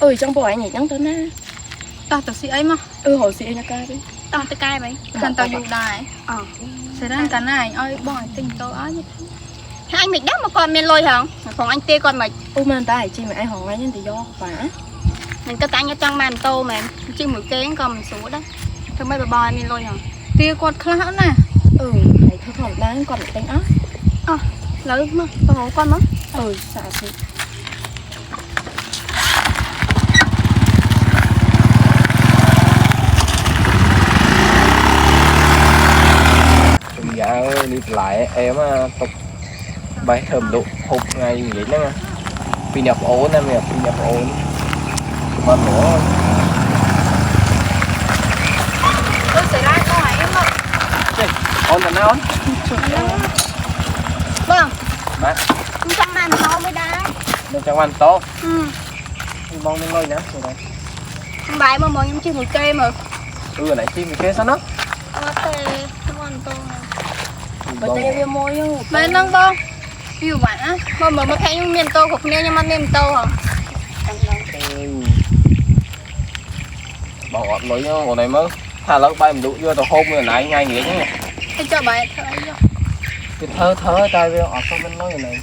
Ừ trong bộ anh nhỉ nhắn tới na. Tao tự sĩ ấy mà. Hồi sĩ anh ca đi. Tao tự cai vậy. Thằng tao dùng đài. Sẽ ra cả này ơi bỏ tình tôi ấy. Hai anh mình đắt mà con men lôi hả? Phòng anh tê con mày. Mà ta chi mà ai hòn ngay nhân thì do vả. Mình có tán cho trong màn tô mà chi mũi kế còn mình số đấy. Thôi mấy bà bò men lôi hả? Tia con khá nè. Hãy thôi thoảng đáng còn lại đánh ác. Lấy mà, tao không con mất. Xả chị. Dạ ơi, đi lại em tục bay thơm độ hụt ngày vậy đó nha. Phi nhập ổn em nè, phi nhập ổn. Mà nữa. Tôi sẽ ra câu hỏi em không? Ổn là nào? Vâng. Má. Trong màn thâu mới đá. Bên trong anh tốt. Bông lên ngôi nè. Bài mà mọi em chưa một cây mà. Nãy chim một cây sao nó? Tê, không ăn tô. Bà tê về môi không? Mà nâng bông. Yêu bả. Mà thấy những miền tô hoặc nêu nhưng mà miền tô hả? Bảo ọt lối nhau, này mới thả lỡ bay mình đủ vô tao hôm rồi nãy ngay nghĩa nhé. Thế cho bà thấy vô. Cái thơ tay với ọt sao bên nói này.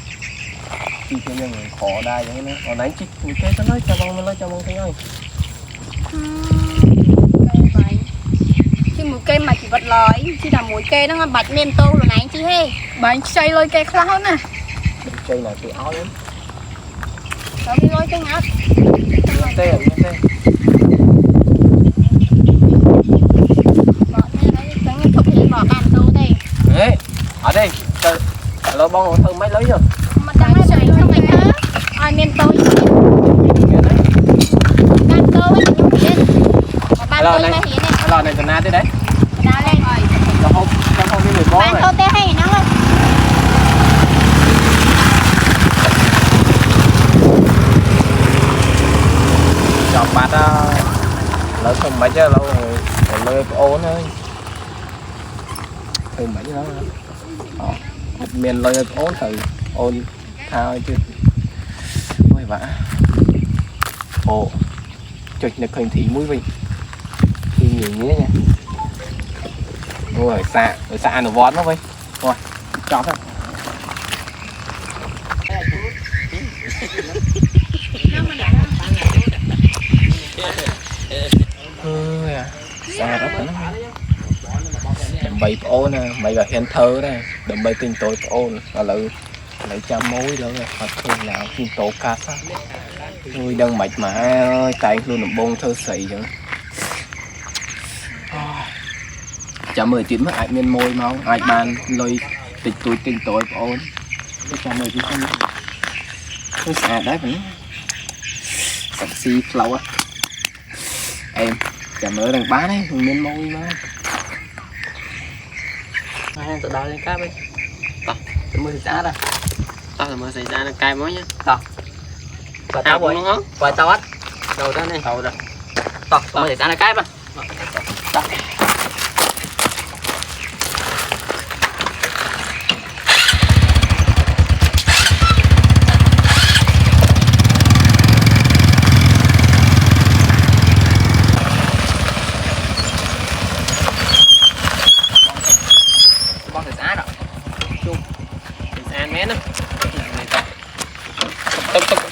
Chỉ cho nhân người khó đai vậy nữa. Hồi nãy chị một cây nó nói cho bông mình nói cho bông cái ơi. Cây vậy. Chứ một cây mà chỉ vật lòi, chứ là mỗi cây nó bạch miền tô rồi nãy chứ hê. Bà anh xây lôi cây khá hơn nè. Chơi này thì áo lắm. Đó đi lôi cây ngắt. Tê à, tê. Bỏ nha, đấy, tránh cái thục thì bỏ bàn tô đây. Đấy, ở đây, lỡ bông thơ mấy lấy rồi. Mà đang xây không phải hả? Ai miền tô chứ. Bàn tô ấy, nhưng mà lên. Bàn tô mà hiến này. Lò này từ na tới đấy. Đá lên rồi. Cho hôm cái người bó này. Bàn tô tê hay nó không? Chọn bát lỡ không mấy chứ lâu rồi còn lơi ổn thôi từ mấy đó miền lơi ổn từ ổn thao chứ ôi vã ồ chụp được hình thị mũi vinh thì nhiều nghĩa nha rồi xạ nó vón nó vinh rồi chọn thôi xa đó đầm bay ôn nè mày là hen thơ đây đầm bay tinh tối ôn và lấy trăm mối nữa hoặc thường nào phim tổ ca sát tôi đang mệt mà ơi tay luôn làm bông thơ xị vậy chả mời chuyện mất ai miên môi máu ai bàn lôi tịch tôi tinh tối ôn chả mời chuyện không tôi xả đấy vẫn sexy flow á em chả mơ đằng bá đấy miên môi mà tụi đào lên cá đi tụi mưa xảy ra đây tao mưa xảy ra là cay mới nhá tao và tao bồi và tao hết đầu đó này đầu rồi tao mưa xảy ra là cay mà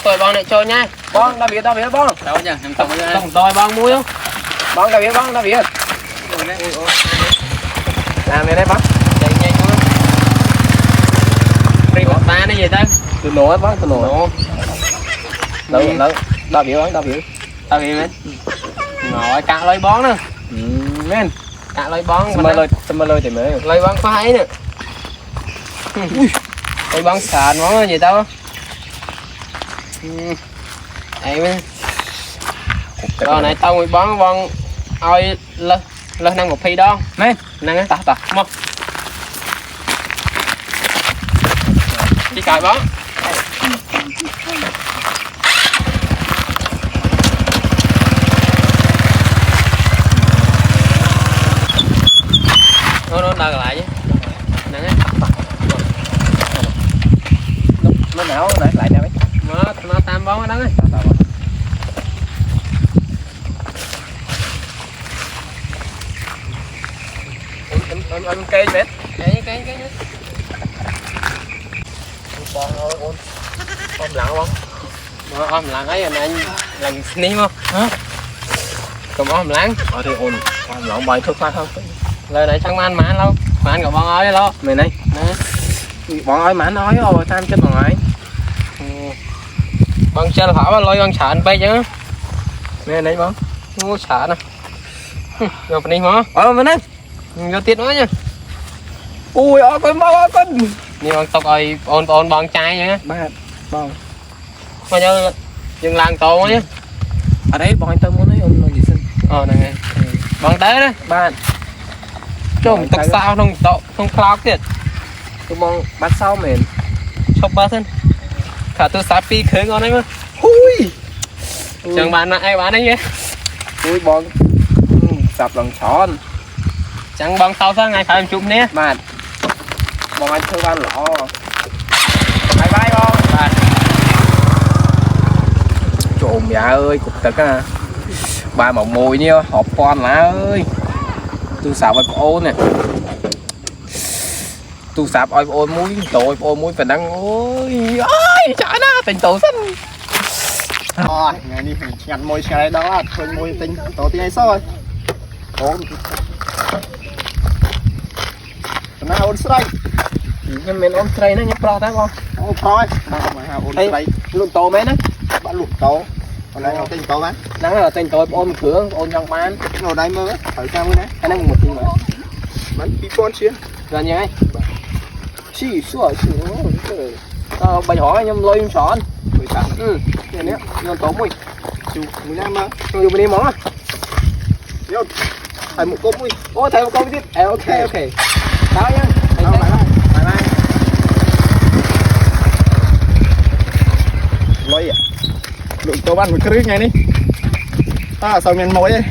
tôi bong này trôi nha bong đã biết bong đâu nhỉ em tổng tôi bong muối không bong đã biết làm này đấy bong chạy nhanh quá đi một ta này gì ta từ nổ bong từ nổ lớn đã biết bong tao biết mấy ngồi cạn lấy bón nữa men cạn lấy bón xem lơi thì mới lấy bón có hay nữa lấy bón sàn món gì tao ấy rồi này tao ngồi bón bón ơi lên năng một phi đó men năng á ta mong đi cài bón nó đào lại chứ năng á nó não lại nè mấy nó tam bón đó ấy ăn cây mệt cái con ơi ôm lặng không ôm lặng ấy anh lần ní không hả cầm ôm lặng ở đây ôm lặng bài thức phát không lời này chẳng man mà lâu mà anh của bọn ơi lo mày này bọn ơi mà anh nói rồi tam chết bọn ơi bằng chân phải mà lôi bằng sạn bay chứ mẹ này bông ngu sạn à rồi phần đi hả mày này vô tiết nữa nha ui con đi bằng tộc ơi ôn bằng trai nha ba bông mà giờ dừng làng tổ nhá ở đấy bọn anh tao muốn nói ôm gì xin này bằng tới đó ba trông tộc sao không cloud tiệt tôi mong bắt sau mình chọc ba thân cả tôi sắp pi khơi ngon đấy mà ui chẳng bạn ai bán đấy nhé ui bọn sập lần tròn chẳng bằng tao sao ngày phải làm chụp nè mà bọn anh thương ăn lọ bye bye con à. trộm dạ ơi cục tực à ba màu mùi nhiêu hộp con lá ơi tôi xào với ô nè tôi sạp ôi muối tội ôi muối phải đăng ôi ơi trời nó tình tổ xinh rồi ngày đi ngặt môi cái đó là thôi môi tinh tổ tí hay sao rồi ổn nào ổn say nhưng mình ôm tray nó nhấp pro thấy không ổn thôi mà ổn say luôn tổ mấy đó bạn lụt tổ còn đây nó tinh tổ bán nó là tình tội ôm cửa ôm trong bán ngồi đây mơ ở sao đấy anh đang một tí mà bán tí con chia rồi như ấy chỉ sửa bây hỏi anh em lôi em sọn mười sáu này nhé nhưng tổ mùi chú 15 mà dùng mình đi món à vô thầy một cốc mui ô thầy một câu tiếp ok tao nha bye bye lôi à lụt tổ bán một cái ngày đi ta sao miền mối ấy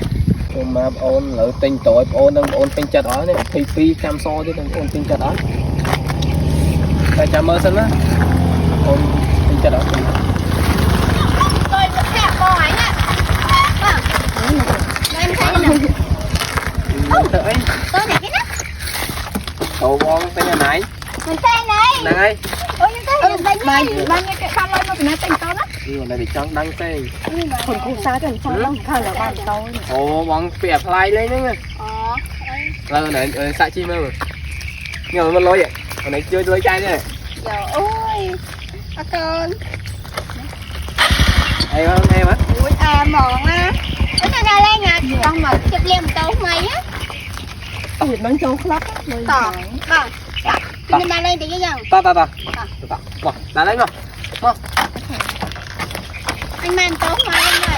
mà ôn lỡ tình tội ôn tình chặt đó này thì phi cam so chứ đừng ôn tình chặt đó tại chả mơ sân á ôn tình chặt đó tôi sẽ kẹp bò ấy ạ em thấy nè tự ấy tôi để cái nắp tổ con tên nhà này mình xem này này ôi nhưng cái hình này bao nhiêu cái khăn lên mà mình tên tôi đó nhưng này bị trắng đăng tênคนกูซ่าจนฟ้องข้าวแล้วบ้านโต ồ bọn bẹp lại lên nữa này xạ chim đâu nhưng mà nó lôi vậy còn này chưa lôi chai nữa trời ơi con em á ui mòn á ở đây này lên nè con mà chụp liềm tấu mày á ตื่นบางโจ๊กครับเลย tỏ vâng mình đang lên thì cái gì ta đã lấy rồi anh mang tấu mày lên rồi